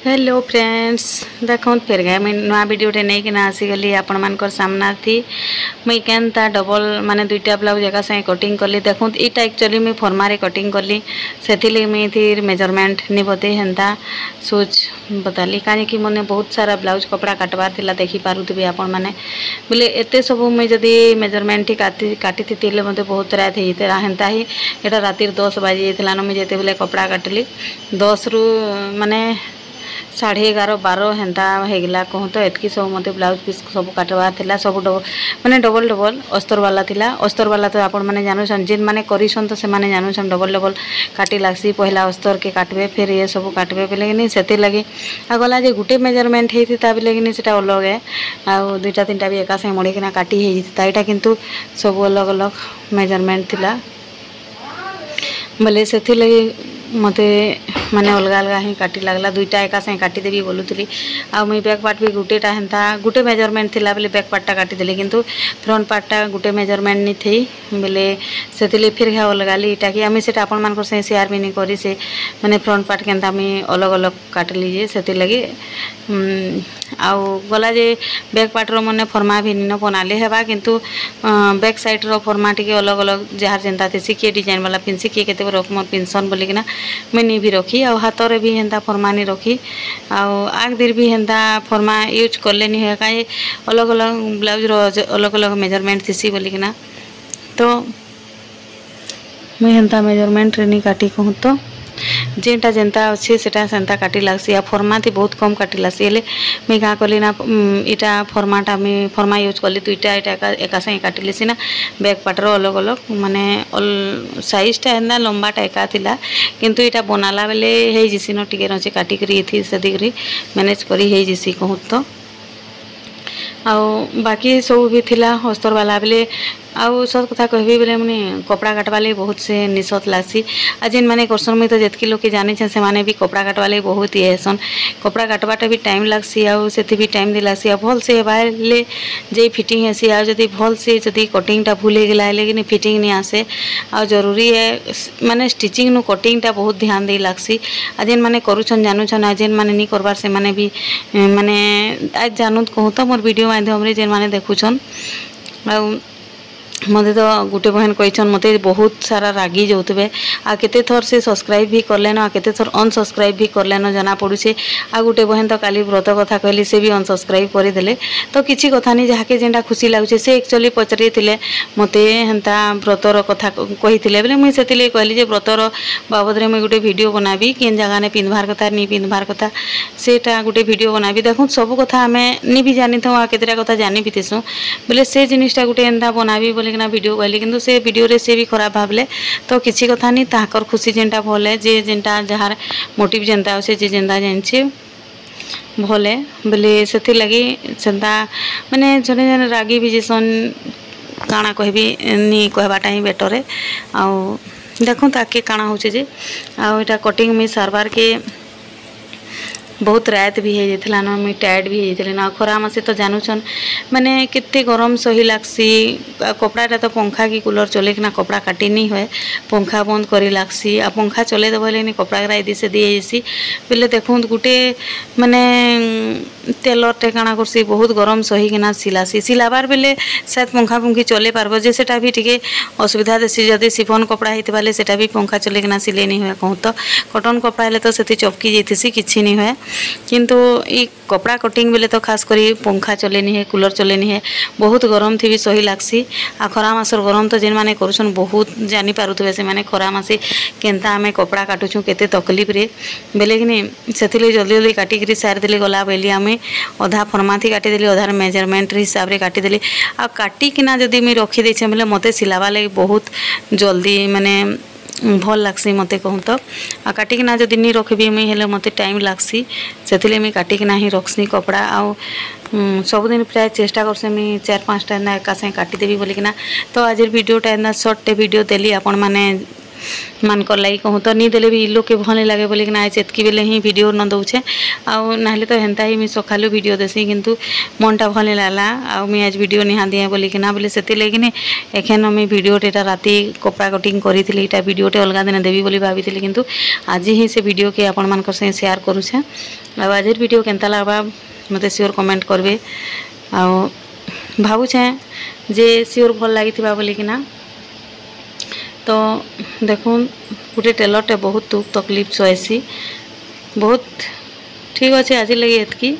Hello friends देखो फिर गए मुझे नुआ वीडियोटे नहीं कि आसीगली आपण मानकर सामना थी मुई केनता डबल माने दुईटा ब्लाउज एका संगे कटिंग कली देखो इटा एक्चुअली मुई फर्मारे कटिंग कली से मुई थी मेजरमेंट नहीं बते हेन्ता सोच बताली कहीं कि मैंने बहुत सारा ब्लाउज कपड़ा काटवार थिला देखी पारुथबे आपण माने बोले एते सब मुई जदी मेजरमेंट ही काटी थी मते बहुत रात हेता हेन्ता ही एटा राति 10 बाजी जाइथिला न मुई जेते बेले कपड़ा काटली 10 रु माने 11:30 12 हेन्ता हेगला कहूँ तो एतकी सब मते ब्लाउज पीस सब काटवार थिला सब माने डबल डबल अस्तर वाला थिला अस्तर वाला तो आपण माने जानूछन जिन माने करिसन तो से माने जानूछन डबल डबल काटी लागसी पहला अस्तर के काटबे फिर ये सब काटबे बेले कि सेति लगी आ गला जे गुटे मेजरमेंट हेति ता बेले कि सेटा अलग है आ दुईटा तीनटा भी एका संगे मड़ी किना काटी हे जिता एटा किंतु सब अलग अलग मेजरमेंट थिला बोले सेति लगी मते माने अलग अलग ही काटी लागला दुईटा एका संगे काटी देबी बोलुतली आ मुई बैक पार्ट भी गुटेटा हेन्ता गुटे मेजरमेंट थिला बेले बैक पार्टटा काटी देली किंतु फ्रंट पार्टटा गुटे मेजरमेंट नि थी बेले सेतिले फिर घा अलग गाली इटा कि आमी सेटा आपण मानकर से शेयर भी नहीं करी से माने फ्रंट पार्ट केनता आमी अलग अलग काटली जे सेति लगी आउ गला जे बैक पार्ट रो मने फर्मा भी न बनाले हेबा किंतु बैक साइड रो फर्मा टिके अलग अलग जहार जेंता थी के डिजाइन वाला पिनसी के केते रकम पिनसन बोली किना मैंने भी रखी आ हाथ में भी हेन्ता फर्मा नहीं रखी आग दिर भी हेन्ता फर्मा यूज करले नहीं है कहीं अलग अलग ब्लाउज रो अलग अलग मेजरमेंट थी बोली किना तो मुई हेन्ता मेजरमेंट रे नहीं काटी कहूँ तो जेनटा जेनता अच्छे सेटा सेंता काटी लागसी आ फर्मा थी बहुत कम काटी लागसी हेले मुई का कली ना इटा फर्माटा मुई फर्मा यूज कली दुईटा इटा एका संगे काटिली सिना बैक पार्ट रो अलग अलग माने साइजटा हेन्दा लंबाटा एका थिला किंतु इटा बनाला बेले हे जिसी न टिके रचे काटी करी थी सदिकरी मैनेज करी हे जिसी कहूँ तो बाकी सब भी थिला अस्तर वाला बेले आउ सब कथा कहबी बेले मुझे कपड़ा काटवाले बहुत से निशत लागसी आ जेन माने करसन मुई तो जेतकी लोग के जाने से माने भी कपड़ा काटवाले बहुत ही हेसन कपड़ा काटवाटा भी टाइम लागसी आउ सेति भी टाइम दे लागसी आ भल से बाहले जे फिटिंग हेसी आ जदी भल से जदी कटिंगटा भूल हे गेला लेकिन फिटिंग नहीं आसे आ जरूरी है माने स्टिचिंग नु कटिंगटा बहुत ध्यान दे लागसी आ जेन माने करूछन जानूछन आ जेन माने नहीं करबार से माने भी माने आज जानूत कहूँ तो मोर वीडियो माध्यम रे जेन माने देखुछन आ मते तो गुटे बहन कहीछन मते बहुत सारा रागी जाउतबे आ केते थर से सब्सक्राइब भी करलेन आ केते थर अनसब्सक्राइब भी करलेन जना पड़ुछे आ गुटे बहन तो काली व्रत कथा कहली से भी अनसब्सक्राइब कर देले तो किछि कथा नहीं जहाके जेंटा खुशी लागुछे से एक्चुअली पचरी थिले मते हेंता व्रतर कथा कहिथिले बेले मुई सेतिले कहली जे व्रतर बाबद रे मुई गुटे वीडियो बनाबी केन जगह ने पिनभार कथा नहीं पिनभार कथा सेटा गुटे वीडियो बनाबी देखो सब कथा हमें नहीं भी जानी था आ केतेरा कथा जानी भी थिसु बेले से जिनिसटा गुटे हेंता बनाबी बोले किना वीडियो कहली किंतु से वीडियो रे से भी खराब भावले तो किसी कथा नहीं ताकर खुशी जेनटा भले जे जेनटा जहार मोटिव जेनता होसे जे जेनता जानछे भले बोले सेति लगी सेंता माने जने जने रागी भी जेसन काना कहबी नी कहबाटा ही बेटर है आ देखो ताके काना होचे जे आ एटा कटिंग में सारबार के बहुत रात भी हो जाता ना मुझे टायर्ड भी हो जाती ना खरा मासे तो जानूछन माने कितने गरम सही लागसी कपड़ाटा तो पंखा की कूलर चले कि कपड़ा काटी नहीं हुए पंखा बंद करी लागसी आ पंखा चले दब नहीं कपड़ा ग्रा इदी से दिए जासी बोले देखो गुटे माने टेलरटे काଣା करसी बहुत गरम सही किना सिलासी सिलाबार बेले शायद पंखा पंखी चले पारबो जे सेटा भी टिके असुविधा देसी जदि सिफन कपड़ा हेति बाले सेटा भी पंखा चले किना सिले नहीं हुए कहूँ तो कटन कपड़ा हेले तो सेति चपकी जेतिसी किछि नहीं हुए किंतु ई कपड़ा कटिंग बेले तो खास करी पंखा चले नहीं है कूलर चले नहीं है बहुत गरम थी भी सही लागसी आ खरा मासर गरम तो जेन माने करूछन बहुत जानी पारुथबे से माने खरा मासे केनता हमें कपड़ा काटुछु केते तकलीफ रे बेले कि नहीं सेतिले जल्दी जल्दी काटी करी सार देले गला बेली हमें अधा फर्मा थी काटी देली अधार मेजरमेंट हिसाब रे काटी देली आ काटी किना जदी मी रखी देछे बोले मते सिलावा लगी बहुत जल्दी माने भल लागसी मते कहूँ तो आ काटिकिना जदि नहीं रखबी मुई हेले मते टाइम लागसी सेतिले मुई काटिकिना ही रखसी कपड़ा आ सबुदिन प्राय चेष्टा करसे मुई 4-5टा एका संगे काटिदेवी बोलिकिना तो आज वीडियोटा एना शॉर्ट वीडियो देली आपण माने मानकर लगी कहूँ तो नहीं देले भी लोग के भल नहीं लगे बोली कि ना एतकी बेले ही वीडियो न दौचे आउ ना तो हेन्ता ही मुझे सकालू वीडियो देसी किंतु मनटा भल नहीं लगला आ मुझे आज वीडियो निहा दिए बोली कि ना बोले से लगे एखेन मुझे वीडियोटे राति कपड़ा कटिंग करी यहाँ वीडियोटे अलग दिन देवी बोली भाभी किंतु आज ही से वीडियो के आपण मान से शेयर करुचे आज वीडियो केनता लगवा मते श्योर कमेंट करबे आ भावुचे जे श्योर भल लगी बोली कि ना तो देखुन गोटे टेलरटे बहुत दुख तकलीफ सहसी बहुत ठीक अच्छे आज लगे एतकी।